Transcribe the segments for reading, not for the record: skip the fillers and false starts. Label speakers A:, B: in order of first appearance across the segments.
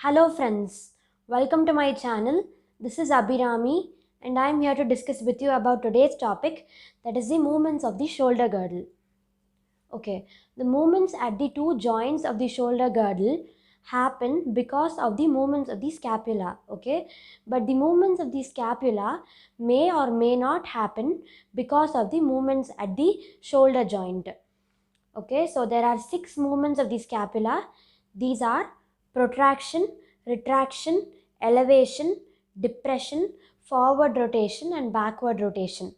A: Hello friends, welcome to my channel. This is Abhirami and I am here to discuss with you about today's topic, that is the movements of the shoulder girdle. Okay, the movements at the two joints of the shoulder girdle happen because of the movements of the scapula, okay? But the movements of the scapula may or may not happen because of the movements at the shoulder joint. Okay, so there are 6 movements of the scapula. These are protraction, retraction, elevation, depression, forward rotation and backward rotation.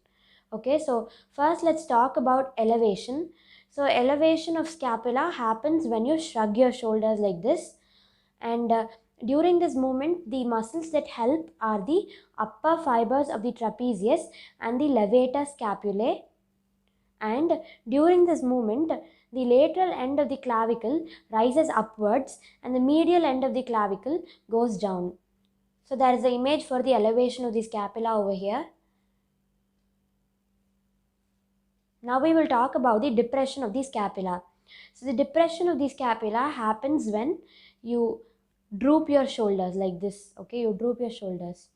A: Okay, so first let's talk about elevation. So elevation of scapula happens when you shrug your shoulders like this, and during this movement the muscles that help are the upper fibers of the trapezius and the levator scapulae, and during this movement the lateral end of the clavicle rises upwards and the medial end of the clavicle goes down. So there is the image for the elevation of the scapula over here. Now we will talk about the depression of the scapula. So the depression of the scapula happens when you droop your shoulders like this. Okay, you droop your shoulders,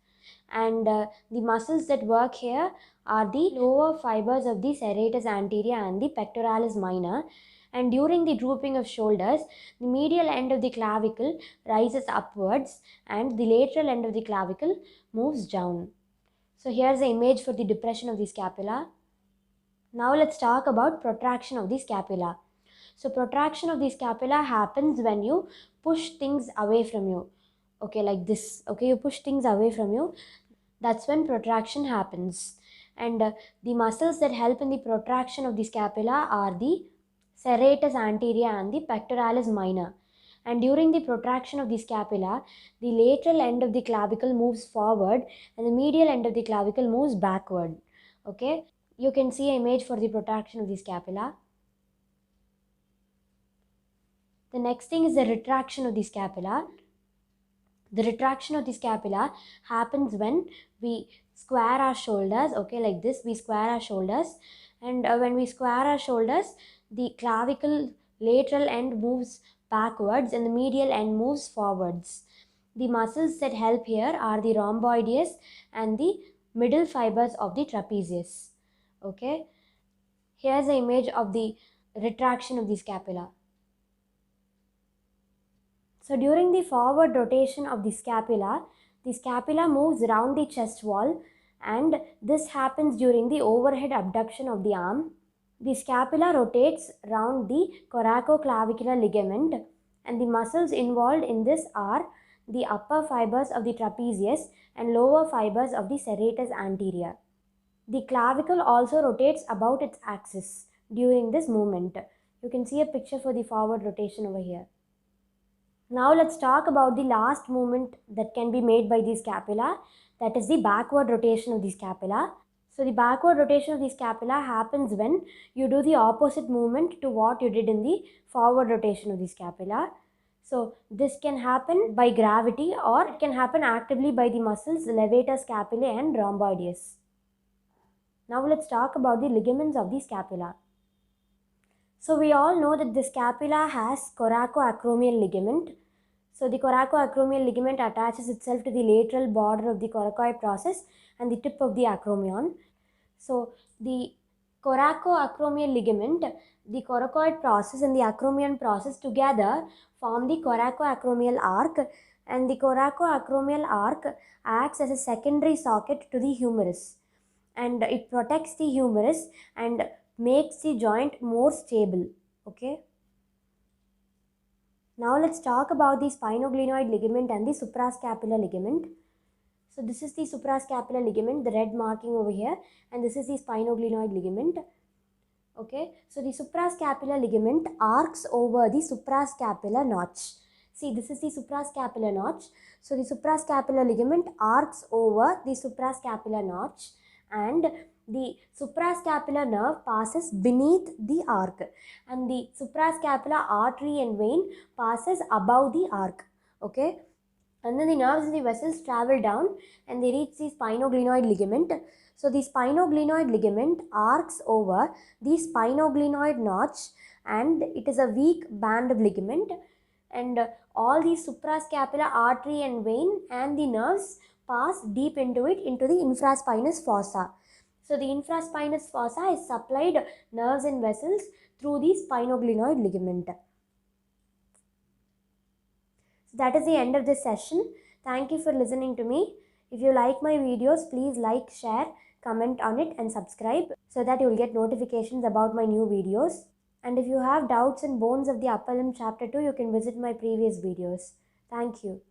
A: and the muscles that work here are the lower fibers of the serratus anterior and the pectoralis minor. And during the drooping of shoulders, the medial end of the clavicle rises upwards and the lateral end of the clavicle moves down. So here's the image for the depression of the scapula. Now let's talk about protraction of the scapula. So protraction of the scapula happens when you push things away from you. Okay, like this. Okay, you push things away from you. That's when protraction happens. And the muscles that help in the protraction of the scapula are the serratus anterior and the pectoralis minor. And during the protraction of the scapula, the lateral end of the clavicle moves forward and the medial end of the clavicle moves backward. Okay, you can see an image for the protraction of the scapula. The next thing is the retraction of the scapula. The retraction of the scapula happens when we square our shoulders, okay, like this. We square our shoulders, and when we square our shoulders, the clavicle lateral end moves backwards and the medial end moves forwards. The muscles that help here are the rhomboideus and the middle fibers of the trapezius. Okay, here's the image of the retraction of the scapula. So during the forward rotation of the scapula moves around the chest wall, and this happens during the overhead abduction of the arm. The scapula rotates around the coracoclavicular ligament, and the muscles involved in this are the upper fibers of the trapezius and lower fibers of the serratus anterior. The clavicle also rotates about its axis during this movement. You can see a picture for the forward rotation over here. Now let's talk about the last movement that can be made by the scapula, that is the backward rotation of the scapula. So the backward rotation of the scapula happens when you do the opposite movement to what you did in the forward rotation of the scapula. So this can happen by gravity, or it can happen actively by the muscles levator scapulae and rhomboideus. Now let's talk about the ligaments of the scapula. So we all know that the scapula has coracoacromial ligament. So the coracoacromial ligament attaches itself to the lateral border of the coracoid process and the tip of the acromion. So the coracoacromial ligament, the coracoid process and the acromion process together form the coracoacromial arc, and the coracoacromial arc acts as a secondary socket to the humerus, and it protects the humerus and makes the joint more stable. Okay. Now let's talk about the spinoglenoid ligament and the suprascapular ligament. So this is the suprascapular ligament, the red marking over here, and this is the spinoglenoid ligament. Okay, so the suprascapular ligament arcs over the suprascapular notch. See, this is the suprascapular notch. So the suprascapular ligament arcs over the suprascapular notch, and the suprascapular nerve passes beneath the arc, and the suprascapular artery and vein passes above the arc. Okay, and then the nerves and the vessels travel down and they reach the spinoglenoid ligament. So the spinoglenoid ligament arcs over the spinoglenoid notch, and it is a weak band of ligament and all the suprascapular artery and vein and the nerves pass deep into it, into the infraspinous fossa. So the infraspinous fossa is supplied nerves and vessels through the spinoglenoid ligament. So that is the end of this session. Thank you for listening to me. If you like my videos, please like, share, comment on it and subscribe so that you will get notifications about my new videos. And if you have doubts in bones of the upper limb chapter 2, you can visit my previous videos. Thank you.